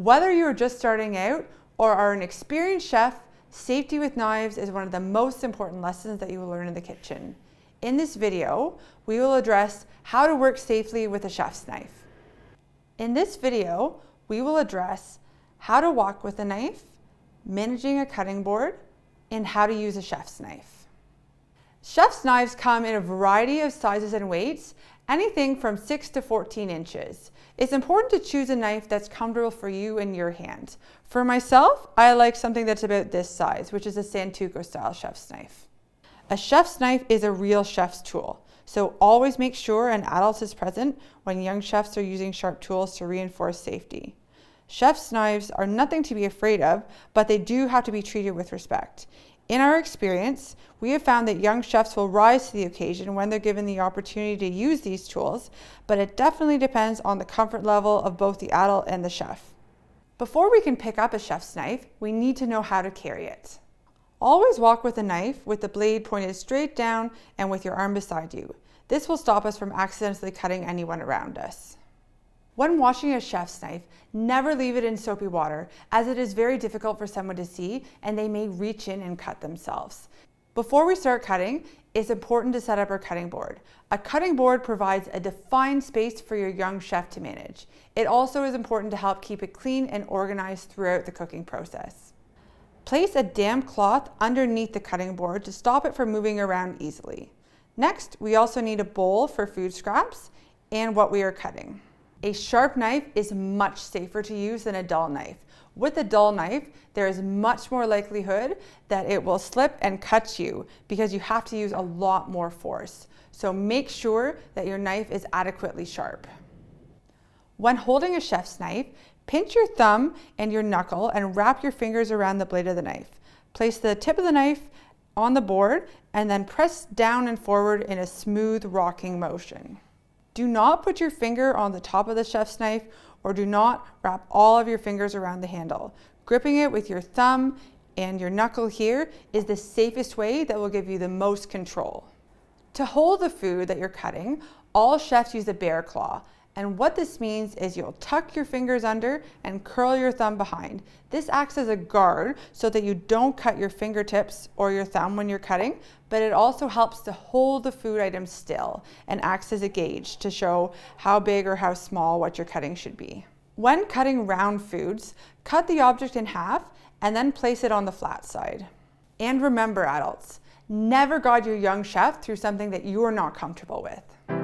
Whether you're just starting out or are an experienced chef, safety with knives is one of the most important lessons that you will learn in the kitchen. In this video, we will address how to work safely with a chef's knife. In this video, we will address how to walk with a knife, managing a cutting board, and how to use a chef's knife. Chef's knives come in a variety of sizes and weights, anything from 6 to 14 inches. It's important to choose a knife that's comfortable for you and your hand. For myself, I like something that's about this size, which is a Santoku style chef's knife. A chef's knife is a real chef's tool, so always make sure an adult is present when young chefs are using sharp tools to reinforce safety. Chef's knives are nothing to be afraid of, but they do have to be treated with respect. In our experience, we have found that young chefs will rise to the occasion when they're given the opportunity to use these tools, but it definitely depends on the comfort level of both the adult and the chef. Before we can pick up a chef's knife, we need to know how to carry it. Always walk with a knife with the blade pointed straight down and with your arm beside you. This will stop us from accidentally cutting anyone around us. When washing a chef's knife, never leave it in soapy water, as it is very difficult for someone to see and they may reach in and cut themselves. Before we start cutting, it's important to set up our cutting board. A cutting board provides a defined space for your young chef to manage. It also is important to help keep it clean and organized throughout the cooking process. Place a damp cloth underneath the cutting board to stop it from moving around easily. Next, we also need a bowl for food scraps and what we are cutting. A sharp knife is much safer to use than a dull knife. With a dull knife, there is much more likelihood that it will slip and cut you because you have to use a lot more force. So make sure that your knife is adequately sharp. When holding a chef's knife, pinch your thumb and your knuckle and wrap your fingers around the blade of the knife. Place the tip of the knife on the board and then press down and forward in a smooth rocking motion. Do not put your finger on the top of the chef's knife or do not wrap all of your fingers around the handle. Gripping it with your thumb and your knuckle here is the safest way that will give you the most control. To hold the food that you're cutting, all chefs use a bear claw. And what this means is you'll tuck your fingers under and curl your thumb behind. This acts as a guard so that you don't cut your fingertips or your thumb when you're cutting, but it also helps to hold the food item still and acts as a gauge to show how big or how small what you're cutting should be. When cutting round foods, cut the object in half and then place it on the flat side. And remember, adults, never guide your young chef through something that you are not comfortable with.